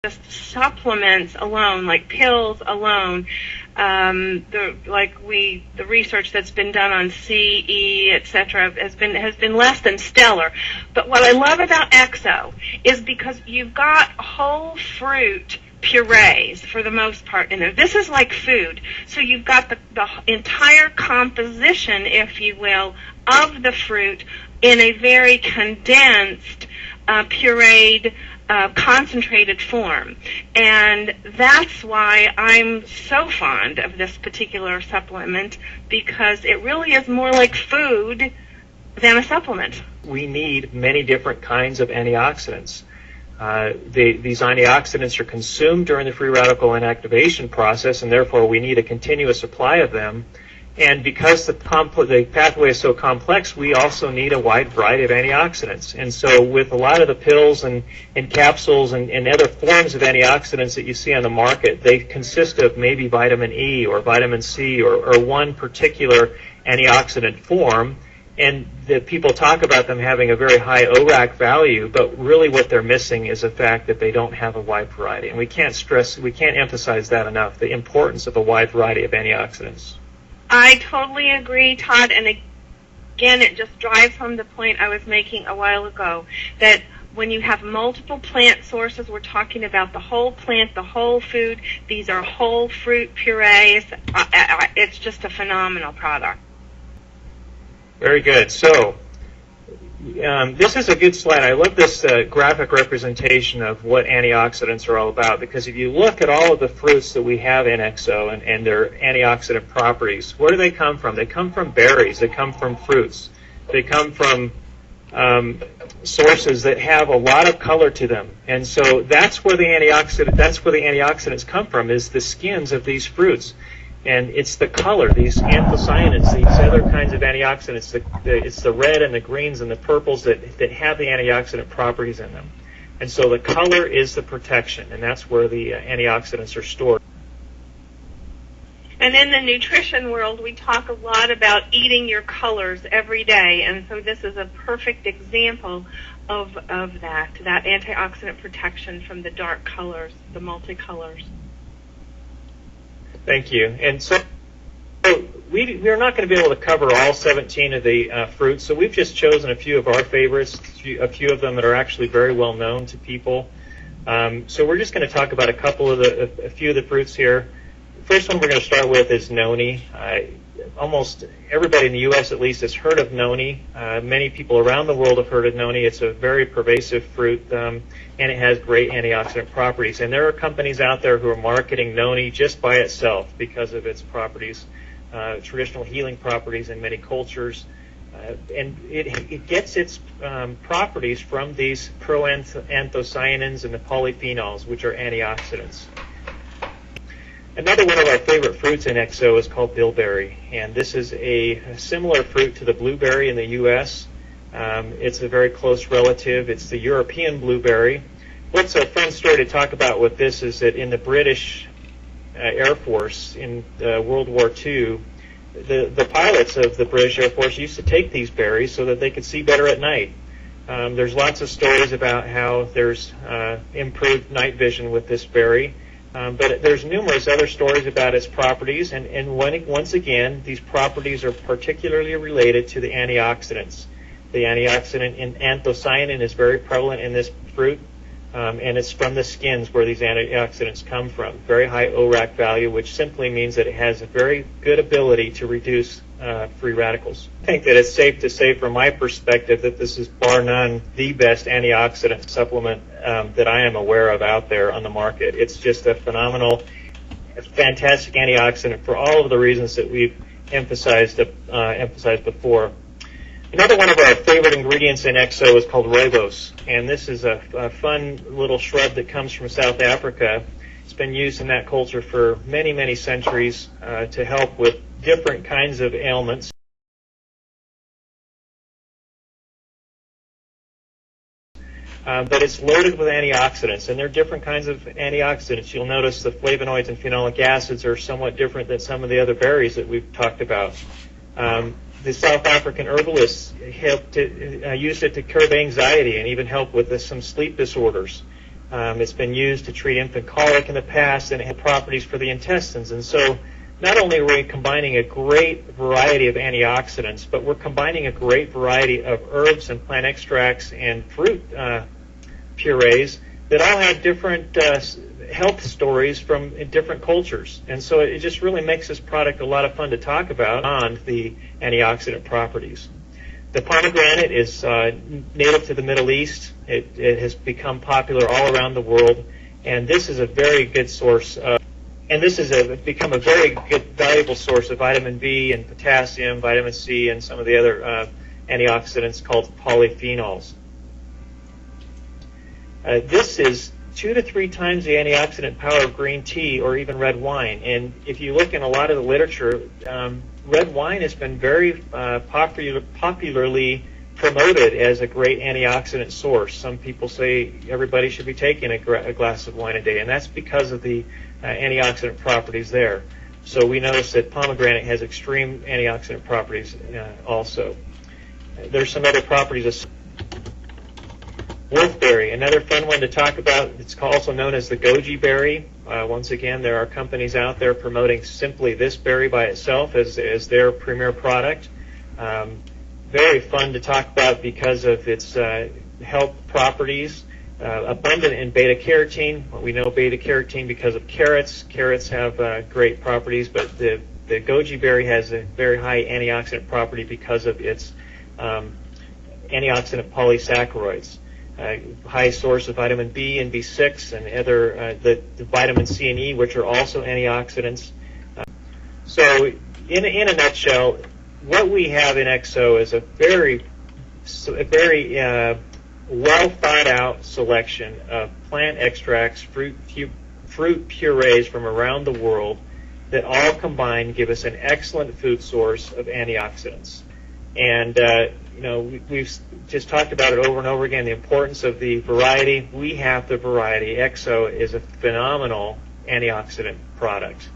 just supplements alone, like pills alone, the research that's been done on C, E, etc., has been less than stellar. But what I love about EXO is because you've got whole fruit purees for the most part in there. This is like food, so you've got the entire composition, if you will, of the fruit in a very condensed, pureed, concentrated form. And that's why I'm so fond of this particular supplement, because it really is more like food than a supplement. We need many different kinds of antioxidants. These antioxidants are consumed during the free radical inactivation process, and therefore we need a continuous supply of them. And because the pathway is so complex, we also need a wide variety of antioxidants. And so with a lot of the pills and capsules and other forms of antioxidants that you see on the market, they consist of maybe vitamin E or vitamin C or one particular antioxidant form. And the people talk about them having a very high ORAC value, but really what they're missing is the fact that they don't have a wide variety. And we can't emphasize that enough, the importance of a wide variety of antioxidants. I totally agree, Todd, and again, it just drives home the point I was making a while ago, that when you have multiple plant sources, we're talking about the whole plant, the whole food, these are whole fruit purees, it's just a phenomenal product. Very good. So, this is a good slide. I love this graphic representation of what antioxidants are all about, because if you look at all of the fruits that we have in EXO and their antioxidant properties, where do they come from? They come from berries. They come from fruits. They come from sources that have a lot of color to them. And so that's where the antioxidants come from, is the skins of these fruits. And it's the color, these anthocyanins, these other kinds of antioxidants, it's the red and the greens and the purples that have the antioxidant properties in them. And so the color is the protection, and that's where the antioxidants are stored. And in the nutrition world, we talk a lot about eating your colors every day, and so this is a perfect example of that antioxidant protection from the dark colors, the multicolors. Thank you. And so we're not going to be able to cover all 17 of the fruits, so we've just chosen a few of our favorites, a few of them that are actually very well known to people. So we're just going to talk about a few of the fruits here. The first one we're going to start with is noni. Almost everybody in the U.S. at least has heard of noni. Many people around the world have heard of noni. It's a very pervasive fruit, and it has great antioxidant properties. And there are companies out there who are marketing noni just by itself because of its properties, traditional healing properties in many cultures. And it gets its properties from these proanthocyanins and the polyphenols, which are antioxidants. Another one of our favorite fruits in EXO is called bilberry, and this is a similar fruit to the blueberry in the U.S. It's a very close relative. It's the European blueberry. What's a fun story to talk about with this is that in the British Air Force in World War II, the pilots of the British Air Force used to take these berries so that they could see better at night. There's lots of stories about how there's improved night vision with this berry. But there's numerous other stories about its properties, and once again, these properties are particularly related to the antioxidants. The antioxidant in anthocyanin is very prevalent in this fruit, and it's from the skins where these antioxidants come from. Very high ORAC value, which simply means that it has a very good ability to reduce free radicals. I think that it's safe to say from my perspective that this is bar none the best antioxidant supplement that I am aware of out there on the market. It's just a phenomenal, fantastic antioxidant for all of the reasons that we've emphasized before. Another one of our favorite ingredients in EXO is called rooibos, and this is a fun little shrub that comes from South Africa. It's been used in that culture for many, many centuries to help with different kinds of ailments. But it's loaded with antioxidants, and there are different kinds of antioxidants. You'll notice the flavonoids and phenolic acids are somewhat different than some of the other berries that we've talked about. The South African herbalists used it to curb anxiety and even help with some sleep disorders. It's been used to treat infant colic in the past, and it had properties for the intestines. And so not only are we combining a great variety of antioxidants, but we're combining a great variety of herbs and plant extracts and fruit purees that all have different health stories from different cultures. And so it just really makes this product a lot of fun to talk about on the antioxidant properties. The pomegranate is native to the Middle East. It has become popular all around the world, and this is a very good source of, and this has become a very good, valuable source of vitamin B and potassium, vitamin C, and some of the other antioxidants called polyphenols. This is 2 to 3 times the antioxidant power of green tea or even red wine. And if you look in a lot of the literature, red wine has been very popularly promoted as a great antioxidant source. Some people say everybody should be taking a glass of wine a day, and that's because of the antioxidant properties there. So we notice that pomegranate has extreme antioxidant properties also. There's some other properties of wolfberry, another fun one to talk about. It's also known as the goji berry. Once again, there are companies out there promoting simply this berry by itself as their premier product. Very fun to talk about because of its health properties. Abundant in beta-carotene. We know beta-carotene because of carrots. Carrots have great properties, but the goji berry has a very high antioxidant property because of its antioxidant polysaccharides. High source of vitamin B and B6 and other the vitamin C and E, which are also antioxidants. So in a nutshell, what we have in EXO is a very well thought out selection of plant extracts, fruit purees from around the world that all combined give us an excellent food source of antioxidants. And we've just talked about it over and over again, the importance of the variety. We have the variety. EXO is a phenomenal antioxidant product.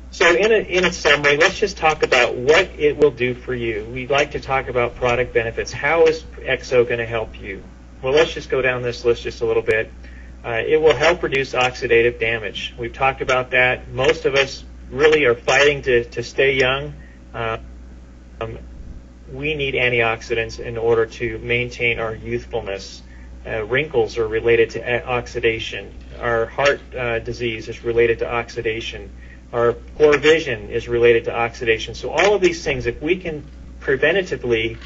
So in a summary, let's just talk about what it will do for you. We'd like to talk about product benefits. How is EXO going to help you? Well, let's just go down this list just a little bit. It will help reduce oxidative damage. We've talked about that. Most of us really are fighting to stay young. We need antioxidants in order to maintain our youthfulness. Wrinkles are related to oxidation. Our heart disease is related to oxidation. Our poor vision is related to oxidation. So all of these things, if we can preventatively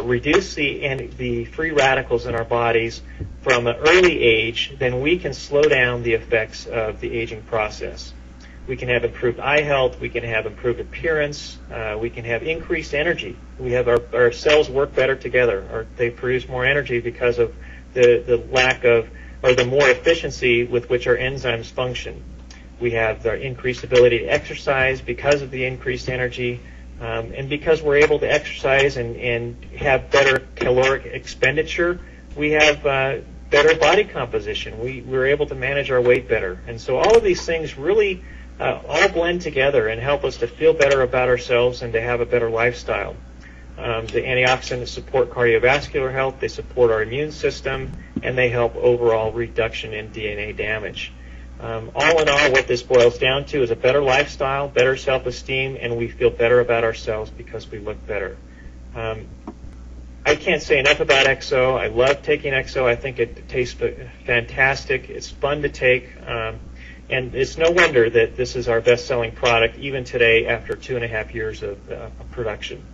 reduce the free radicals in our bodies from an early age, then we can slow down the effects of the aging process. We can have improved eye health. We can have improved appearance. We can have increased energy. We have our cells work better together. They produce more energy because of the lack of, or the more efficiency with which our enzymes function. We have the increased ability to exercise because of the increased energy, and because we're able to exercise and have better caloric expenditure, we have better body composition. We're able to manage our weight better. And so all of these things really all blend together and help us to feel better about ourselves and to have a better lifestyle. The antioxidants support cardiovascular health, they support our immune system, and they help overall reduction in DNA damage. All in all, what this boils down to is a better lifestyle, better self-esteem, and we feel better about ourselves because we look better. I can't say enough about EXO. I love taking EXO. I think it tastes fantastic. It's fun to take. And it's no wonder that this is our best-selling product even today after 2.5 years of production.